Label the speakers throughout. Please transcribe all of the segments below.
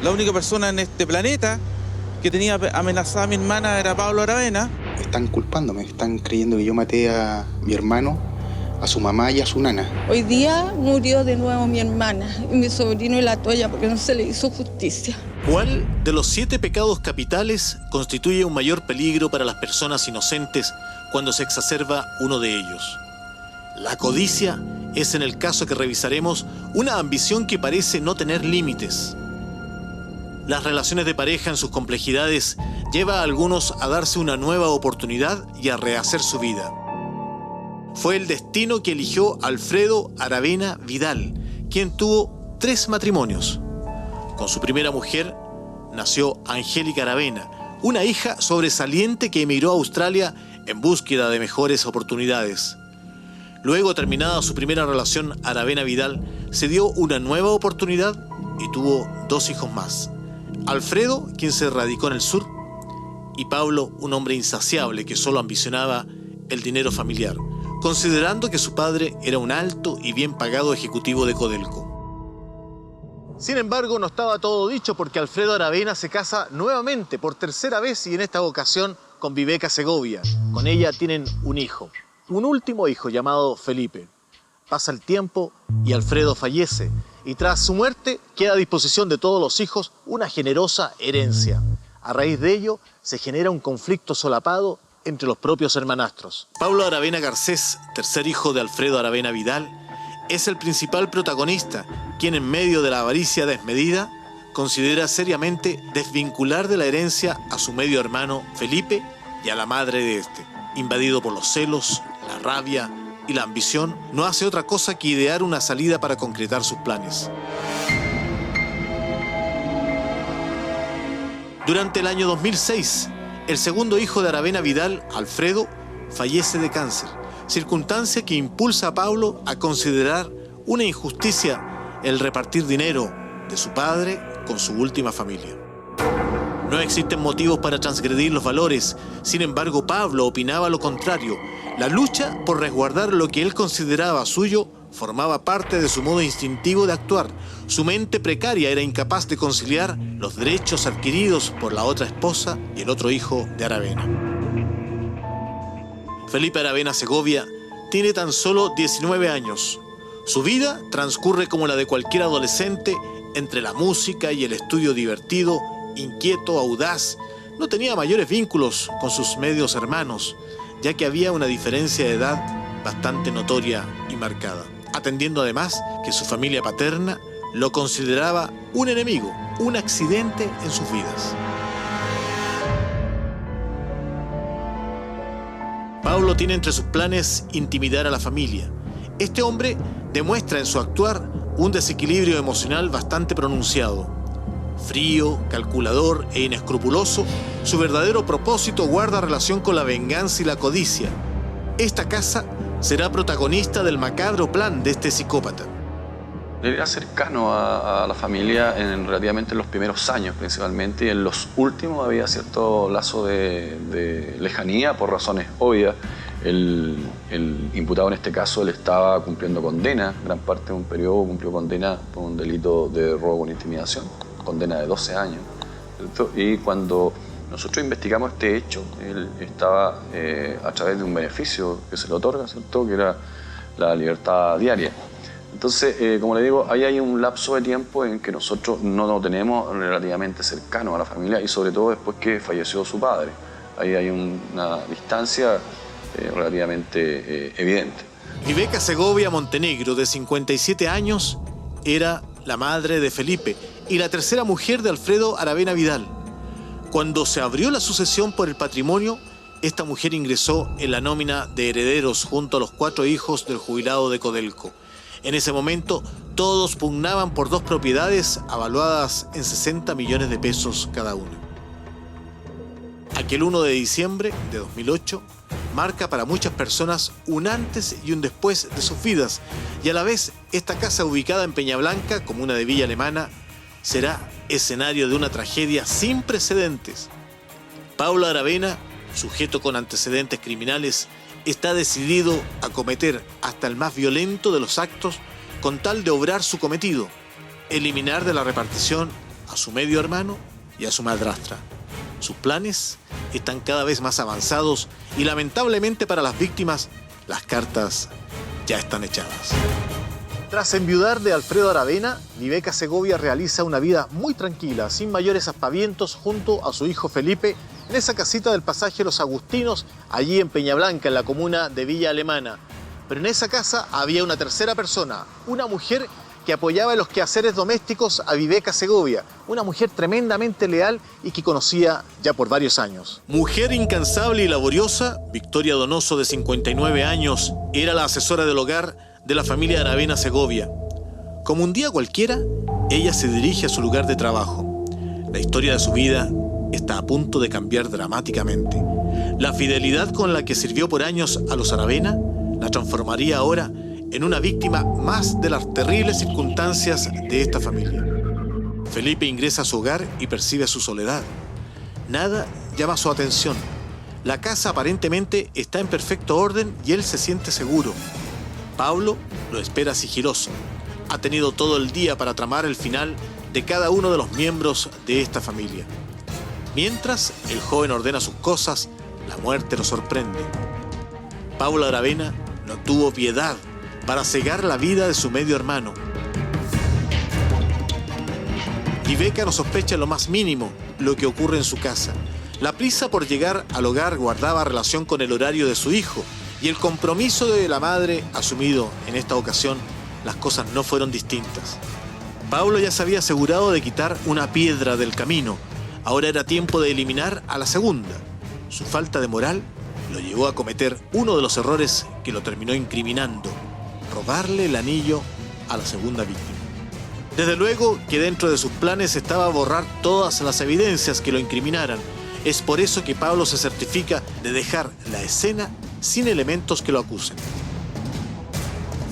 Speaker 1: La única persona en este planeta que tenía amenazada a mi hermana era Pablo Aravena.
Speaker 2: Están culpándome, están creyendo que yo maté a mi hermano, a su mamá y a su nana.
Speaker 3: Hoy día murió de nuevo mi hermana y mi sobrino en la toalla porque no se le hizo justicia.
Speaker 4: ¿Cuál de los 7 pecados capitales constituye un mayor peligro para las personas inocentes cuando se exacerba uno de ellos? La codicia es, en el caso que revisaremos, una ambición que parece no tener límites. Las relaciones de pareja en sus complejidades lleva a algunos a darse una nueva oportunidad y a rehacer su vida. Fue el destino que eligió Alfredo Aravena Vidal, quien tuvo 3 matrimonios. Con su primera mujer nació Angélica Aravena, una hija sobresaliente que emigró a Australia en búsqueda de mejores oportunidades. Luego, terminada su primera relación, Aravena Vidal se dio una nueva oportunidad y tuvo 2 hijos más. Alfredo, quien se radicó en el sur, y Pablo, un hombre insaciable que solo ambicionaba el dinero familiar, considerando que su padre era un alto y bien pagado ejecutivo de Codelco. Sin embargo, no estaba todo dicho, porque Alfredo Aravena se casa nuevamente por 3ª vez y en esta ocasión con Viveca Segovia. Con ella tienen un hijo, un último hijo llamado Felipe. Pasa el tiempo y Alfredo fallece, y tras su muerte queda a disposición de todos los hijos una generosa herencia. A raíz de ello se genera un conflicto solapado entre los propios hermanastros. Pablo Aravena Garcés, tercer hijo de Alfredo Aravena Vidal, es el principal protagonista, quien en medio de la avaricia desmedida considera seriamente desvincular de la herencia a su medio hermano Felipe y a la madre de este. Invadido por los celos, la rabia y la ambición, no hace otra cosa que idear una salida para concretar sus planes. Durante el año 2006, el segundo hijo de Aravena Vidal, Alfredo, fallece de cáncer, circunstancia que impulsa a Pablo a considerar una injusticia el repartir dinero de su padre con su última familia. No existen motivos para transgredir los valores, sin embargo Pablo opinaba lo contrario. La lucha por resguardar lo que él consideraba suyo formaba parte de su modo instintivo de actuar. Su mente precaria era incapaz de conciliar los derechos adquiridos por la otra esposa y el otro hijo de Aravena. Felipe Aravena Segovia tiene tan solo 19 años. Su vida transcurre como la de cualquier adolescente, entre la música y el estudio divertido, inquieto, audaz. No tenía mayores vínculos con sus medios hermanos, ya que había una diferencia de edad bastante notoria y marcada, atendiendo además que su familia paterna lo consideraba un enemigo, un accidente en sus vidas. Pablo tiene entre sus planes intimidar a la familia. Este hombre demuestra en su actuar un desequilibrio emocional bastante pronunciado. Frío, calculador e inescrupuloso, su verdadero propósito guarda relación con la venganza y la codicia. Esta casa será protagonista del macabro plan de este psicópata.
Speaker 5: Él era cercano a la familia relativamente en los primeros años principalmente, y en los últimos había cierto lazo de lejanía por razones obvias. El imputado en este caso, él estaba cumpliendo condena, gran parte de un periodo cumplió condena por un delito de robo con intimidación, condena de 12 años, ¿cierto? Y cuando nosotros investigamos este hecho, él estaba a través de un beneficio que se le otorga, ¿cierto? Que era la libertad diaria. Entonces, como le digo, ahí hay un lapso de tiempo en que nosotros no lo tenemos relativamente cercano a la familia, y sobre todo después que falleció su padre. Ahí hay una distancia relativamente evidente.
Speaker 4: Viveca Segovia Montenegro, de 57 años, era la madre de Felipe y la tercera mujer de Alfredo Aravena Vidal. Cuando se abrió la sucesión por el patrimonio, esta mujer ingresó en la nómina de herederos junto a los 4 hijos del jubilado de Codelco. En ese momento, todos pugnaban por 2 propiedades avaluadas en 60 millones de pesos cada una. Aquel 1 de diciembre de 2008 marca para muchas personas un antes y un después de sus vidas, y a la vez esta casa ubicada en Peñablanca, comuna de Villa Alemana, será escenario de una tragedia sin precedentes. Pablo Aravena, sujeto con antecedentes criminales, está decidido a cometer hasta el más violento de los actos con tal de obrar su cometido: eliminar de la repartición a su medio hermano y a su madrastra. Sus planes están cada vez más avanzados y lamentablemente para las víctimas, las cartas ya están echadas. Tras enviudar de Alfredo Aravena, Viveca Segovia realiza una vida muy tranquila, sin mayores aspavientos, junto a su hijo Felipe, en esa casita del pasaje Los Agustinos, allí en Peñablanca, en la comuna de Villa Alemana. Pero en esa casa había una tercera persona, una mujer que apoyaba en los quehaceres domésticos a Viveca Segovia, una mujer tremendamente leal y que conocía ya por varios años. Mujer incansable y laboriosa, Victoria Donoso, de 59 años, era la asesora del hogar de la familia Aravena Segovia. Como un día cualquiera, ella se dirige a su lugar de trabajo. La historia de su vida está a punto de cambiar dramáticamente. La fidelidad con la que sirvió por años a los Aravena la transformaría ahora en una víctima más de las terribles circunstancias de esta familia. Felipe ingresa a su hogar y percibe su soledad. Nada llama su atención. La casa aparentemente está en perfecto orden y él se siente seguro. Pablo lo espera sigiloso. Ha tenido todo el día para tramar el final de cada uno de los miembros de esta familia. Mientras el joven ordena sus cosas, la muerte lo sorprende. Pablo Aravena no tuvo piedad para cegar la vida de su medio hermano. Viveca no sospecha en lo más mínimo lo que ocurre en su casa. La prisa por llegar al hogar guardaba relación con el horario de su hijo y el compromiso de la madre asumido en esta ocasión, las cosas no fueron distintas. Pablo ya se había asegurado de quitar una piedra del camino. Ahora era tiempo de eliminar a la segunda. Su falta de moral lo llevó a cometer uno de los errores que lo terminó incriminando: robarle el anillo a la segunda víctima. Desde luego que dentro de sus planes estaba borrar todas las evidencias que lo incriminaran. Es por eso que Pablo se certifica de dejar la escena sin elementos que lo acusen.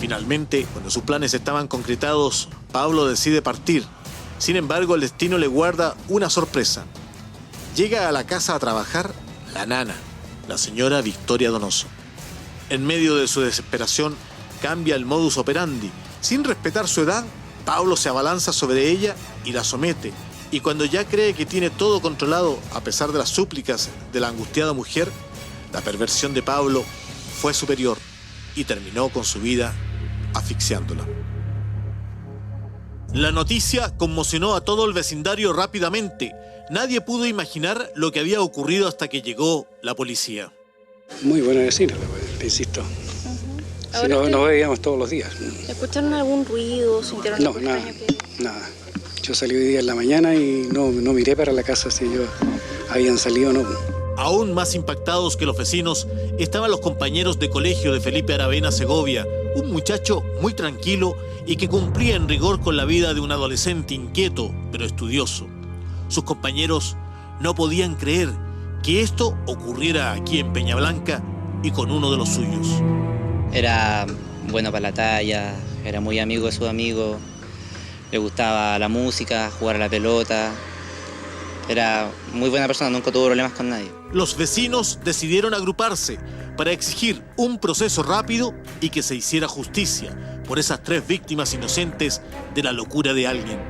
Speaker 4: Finalmente, cuando sus planes estaban concretados, Pablo decide partir. Sin embargo, el destino le guarda una sorpresa. Llega a la casa a trabajar la nana, la señora Victoria Donoso. En medio de su desesperación, cambia el modus operandi. Sin respetar su edad, Pablo se abalanza sobre ella y la somete. Y cuando ya cree que tiene todo controlado, a pesar de las súplicas de la angustiada mujer, la perversión de Pablo fue superior y terminó con su vida asfixiándola. La noticia conmocionó a todo el vecindario rápidamente. Nadie pudo imaginar lo que había ocurrido hasta que llegó la policía.
Speaker 6: Muy buena vecina, te insisto. Si no, nos veíamos todos los días.
Speaker 7: ¿Escucharon algún ruido? ¿Sintieron algo extraño?
Speaker 6: Nada. Yo salí hoy día en la mañana y no miré para la casa si ellos habían salido o no.
Speaker 4: Aún más impactados que los vecinos estaban los compañeros de colegio de Felipe Aravena Segovia, un muchacho muy tranquilo y que cumplía en rigor con la vida de un adolescente inquieto pero estudioso. Sus compañeros no podían creer que esto ocurriera aquí en Peñablanca y con uno de los suyos.
Speaker 8: Era bueno para la talla, era muy amigo de sus amigos, le gustaba la música, jugar a la pelota. Era muy buena persona, nunca tuvo problemas con nadie.
Speaker 4: Los vecinos decidieron agruparse para exigir un proceso rápido y que se hiciera justicia por esas 3 víctimas inocentes de la locura de alguien.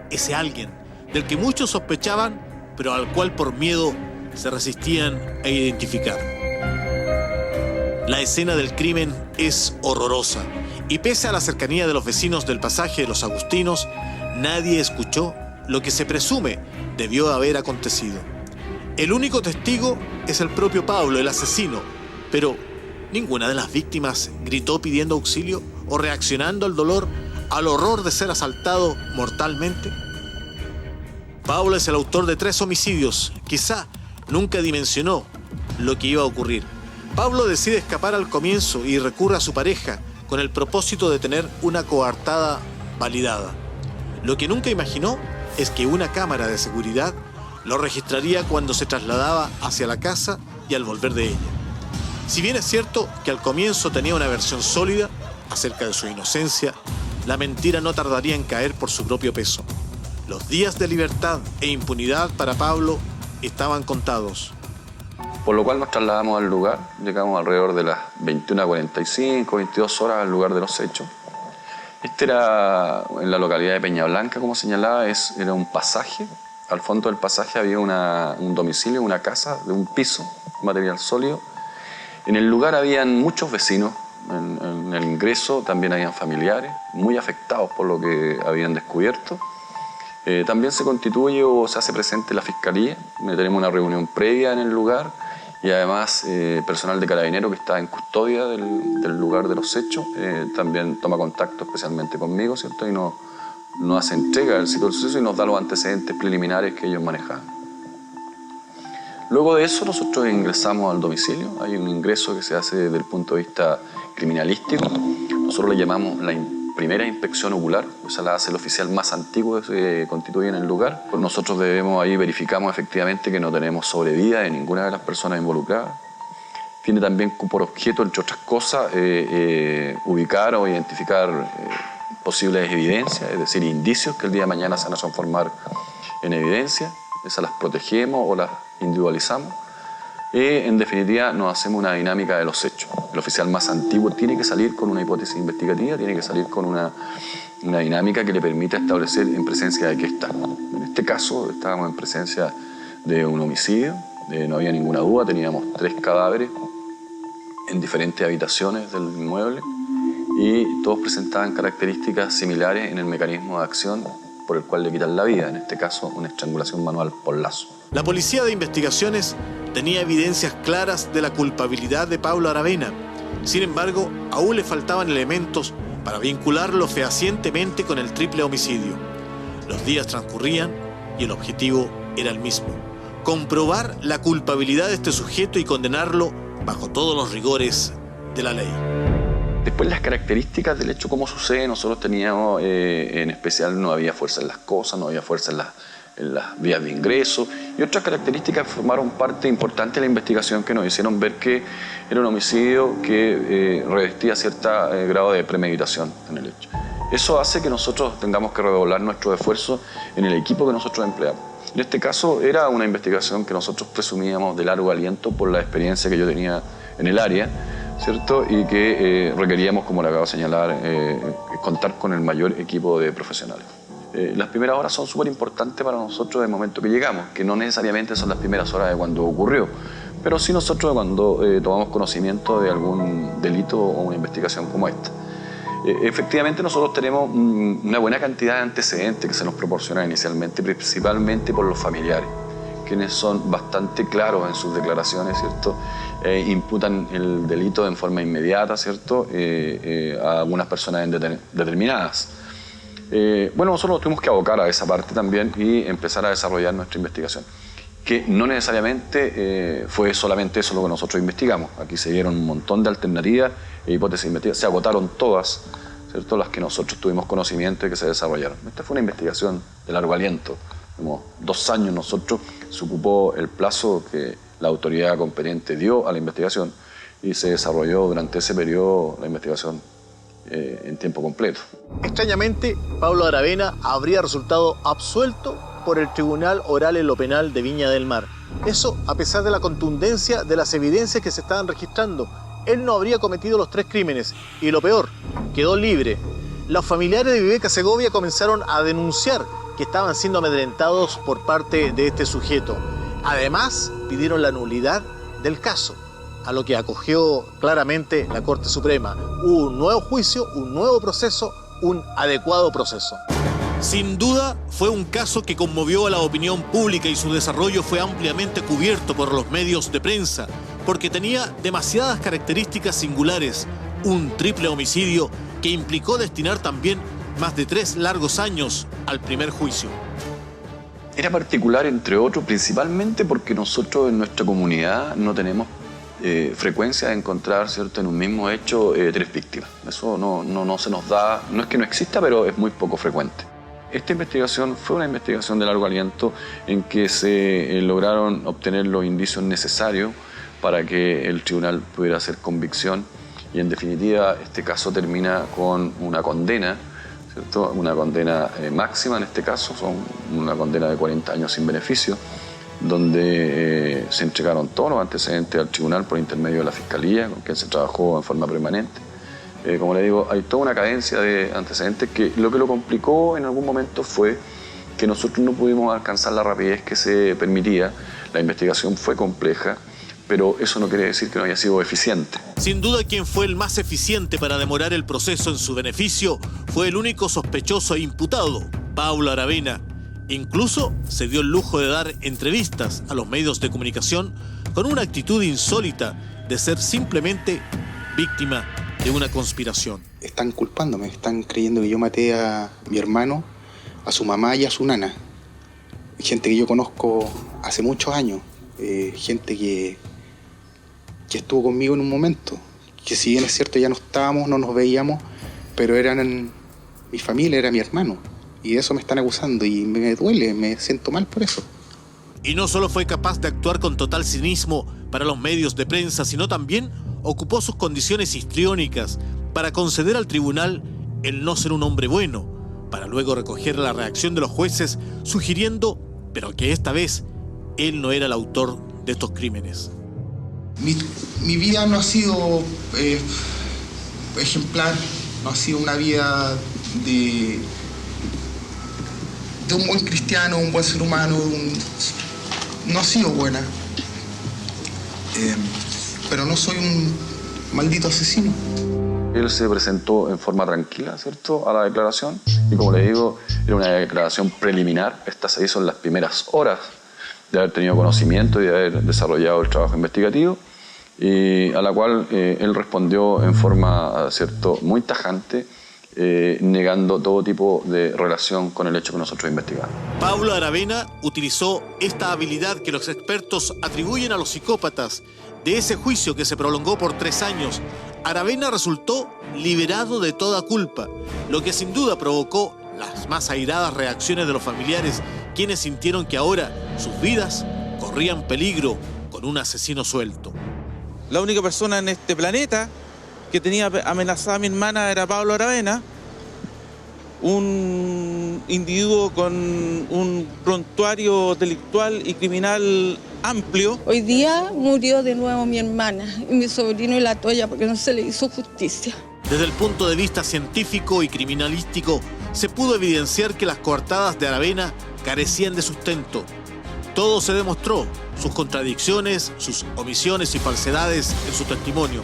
Speaker 4: Ese alguien del que muchos sospechaban, pero al cual por miedo se resistían a identificar. La escena del crimen es horrorosa y pese a la cercanía de los vecinos del pasaje de Los Agustinos, nadie escuchó lo que se presume debió haber acontecido. El único testigo es el propio Pablo, el asesino, pero ninguna de las víctimas gritó pidiendo auxilio o reaccionando al dolor, al horror de ser asaltado mortalmente. Pablo es el autor de 3 homicidios. Quizá nunca dimensionó lo que iba a ocurrir. Pablo decide escapar al comienzo y recurre a su pareja con el propósito de tener una coartada validada. Lo que nunca imaginó es que una cámara de seguridad lo registraría cuando se trasladaba hacia la casa y al volver de ella. Si bien es cierto que al comienzo tenía una versión sólida acerca de su inocencia, la mentira no tardaría en caer por su propio peso. Los días de libertad e impunidad para Pablo estaban contados.
Speaker 5: Por lo cual nos trasladamos al lugar, llegamos alrededor de las 21:45, 22 horas al lugar de los hechos. Este era en la localidad de Peña Blanca, como señalaba, era un pasaje. Al fondo del pasaje había un domicilio, una casa de un piso, material sólido. En el lugar habían muchos vecinos. En el ingreso también habían familiares, muy afectados por lo que habían descubierto. También se constituye o se hace presente la Fiscalía. Tenemos una reunión previa en el lugar y además personal de Carabineros que está en custodia del lugar de los hechos también toma contacto especialmente conmigo, ¿cierto? Y nos hace entrega del sitio del suceso y nos da los antecedentes preliminares que ellos manejaban. Luego de eso nosotros ingresamos al domicilio. Hay un ingreso que se hace desde el punto de vista criminalístico. Nosotros le llamamos la primera inspección ocular. Esa la hace el oficial más antiguo que se constituye en el lugar. Nosotros verificamos efectivamente que no tenemos sobrevida de ninguna de las personas involucradas. Tiene también por objeto, entre otras cosas, ubicar o identificar posibles evidencias, es decir, indicios que el día de mañana se van a transformar en evidencia. Esas las protegemos o las individualizamos. En definitiva, nos hacemos una dinámica de los hechos. El oficial más antiguo tiene que salir con una hipótesis investigativa, tiene que salir con una dinámica que le permita establecer en presencia de qué está. En este caso, estábamos en presencia de un homicidio, no había ninguna duda, teníamos 3 cadáveres en diferentes habitaciones del inmueble y todos presentaban características similares en el mecanismo de acción por el cual le quitan la vida, en este caso una estrangulación manual por lazo.
Speaker 4: La Policía de Investigaciones tenía evidencias claras de la culpabilidad de Pablo Aravena. Sin embargo, aún le faltaban elementos para vincularlo fehacientemente con el triple homicidio. Los días transcurrían y el objetivo era el mismo: comprobar la culpabilidad de este sujeto y condenarlo bajo todos los rigores de la ley.
Speaker 5: Después, las características del hecho, cómo sucede, nosotros teníamos, en especial, no había fuerza en las cosas, no había fuerza en las vías de ingreso y otras características formaron parte importante de la investigación que nos hicieron ver que era un homicidio que revestía cierto grado de premeditación en el hecho. Eso hace que nosotros tengamos que redoblar nuestro esfuerzo en el equipo que nosotros empleamos. En este caso era una investigación que nosotros presumíamos de largo aliento por la experiencia que yo tenía en el área, ¿cierto? Y que requeríamos, como le acabo de señalar, contar con el mayor equipo de profesionales. Las primeras horas son súper importantes para nosotros del momento que llegamos, que no necesariamente son las primeras horas de cuando ocurrió, pero sí nosotros cuando tomamos conocimiento de algún delito o una investigación como esta. Efectivamente nosotros tenemos una buena cantidad de antecedentes que se nos proporcionan inicialmente, principalmente por los familiares, quienes son bastante claros en sus declaraciones, ¿cierto? Imputan el delito en forma inmediata, ¿cierto? A algunas personas determinadas. Bueno, nosotros nos tuvimos que abocar a esa parte también y empezar a desarrollar nuestra investigación, que no necesariamente fue solamente eso lo que nosotros investigamos. Aquí se dieron un montón de alternativas e hipótesis investigativas, se agotaron todas, ¿cierto? Las que nosotros tuvimos conocimiento de que se desarrollaron. Esta fue una investigación de largo aliento. Como 2 años nosotros se ocupó el plazo que la autoridad competente dio a la investigación y se desarrolló durante ese periodo la investigación en tiempo completo.
Speaker 4: Extrañamente, Pablo Aravena habría resultado absuelto por el Tribunal Oral en lo Penal de Viña del Mar. Eso a pesar de la contundencia de las evidencias que se estaban registrando. Él no habría cometido los 3 crímenes y lo peor, quedó libre. Los familiares de Viveca Segovia comenzaron a denunciar que estaban siendo amedrentados por parte de este sujeto. Además, pidieron la nulidad del caso, a lo que acogió claramente la Corte Suprema. Hubo un nuevo juicio, un nuevo proceso, un adecuado proceso. Sin duda, fue un caso que conmovió a la opinión pública y su desarrollo fue ampliamente cubierto por los medios de prensa, porque tenía demasiadas características singulares, un triple homicidio que implicó destinar también más de 3 largos años al primer juicio.
Speaker 5: Era particular, entre otros, principalmente porque nosotros en nuestra comunidad no tenemos frecuencia de encontrar, ¿cierto?, en un mismo hecho 3 víctimas. Eso no se nos da, no es que no exista, pero es muy poco frecuente. Esta investigación fue una investigación de largo aliento en que se lograron obtener los indicios necesarios para que el tribunal pudiera hacer convicción y en definitiva este caso termina con una condena, ¿cierto? Una condena máxima en este caso, son una condena de 40 años sin beneficio, donde se entregaron todos los antecedentes al tribunal por intermedio de la Fiscalía, con quien se trabajó en forma permanente. Como le digo, hay toda una cadencia de antecedentes que lo complicó en algún momento fue que nosotros no pudimos alcanzar la rapidez que se permitía. La investigación fue compleja, pero eso no quiere decir que no haya sido eficiente.
Speaker 4: Sin duda, quien fue el más eficiente para demorar el proceso en su beneficio fue el único sospechoso e imputado, Pablo Aravena. Incluso se dio el lujo de dar entrevistas a los medios de comunicación con una actitud insólita de ser simplemente víctima de una conspiración.
Speaker 2: Están culpándome, están creyendo que yo maté a mi hermano, a su mamá y a su nana. Gente que yo conozco hace muchos años, gente que estuvo conmigo en un momento, que si bien es cierto ya no estábamos, no nos veíamos, pero eran mi familia, era mi hermano. Y de eso me están acusando y me duele, me siento mal por eso.
Speaker 4: Y no solo fue capaz de actuar con total cinismo para los medios de prensa, sino también ocupó sus condiciones histriónicas para conceder al tribunal el no ser un hombre bueno, para luego recoger la reacción de los jueces, sugiriendo, pero que esta vez él no era el autor de estos crímenes.
Speaker 2: Mi vida no ha sido ejemplar, no ha sido una vida de un buen cristiano, un buen ser humano, no ha sido buena. Pero no soy un maldito asesino.
Speaker 5: Él se presentó en forma tranquila, ¿cierto?, a la declaración. Y como le digo, era una declaración preliminar. Esta se hizo en las primeras horas de haber tenido conocimiento y de haber desarrollado el trabajo investigativo, y a la cual él respondió en forma, ¿cierto?, muy tajante, negando todo tipo de relación con el hecho que nosotros investigamos.
Speaker 4: Pablo Aravena utilizó esta habilidad que los expertos atribuyen a los psicópatas. De ese juicio que se prolongó por 3 años, Aravena resultó liberado de toda culpa, lo que sin duda provocó las más airadas reacciones de los familiares, quienes sintieron que ahora sus vidas corrían peligro con un asesino suelto.
Speaker 1: La única persona en este planeta que tenía amenazada a mi hermana era Pablo Aravena, un individuo con un prontuario delictual y criminal amplio.
Speaker 3: Hoy día murió de nuevo mi hermana y mi sobrino y la toya porque no se le hizo justicia.
Speaker 4: Desde el punto de vista científico y criminalístico, se pudo evidenciar que las coartadas de Aravena carecían de sustento. Todo se demostró, sus contradicciones, sus omisiones y falsedades en su testimonio.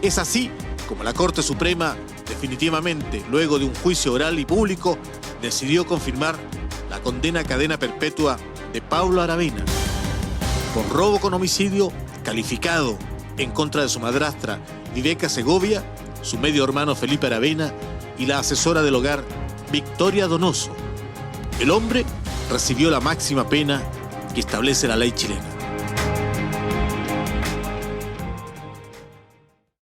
Speaker 4: Es así como la Corte Suprema, definitivamente, luego de un juicio oral y público, decidió confirmar la condena a cadena perpetua de Pablo Aravena por robo con homicidio calificado en contra de su madrastra Viveca Segovia, su medio hermano Felipe Aravena y la asesora del hogar Victoria Donoso. El hombre recibió la máxima pena que establece la ley chilena.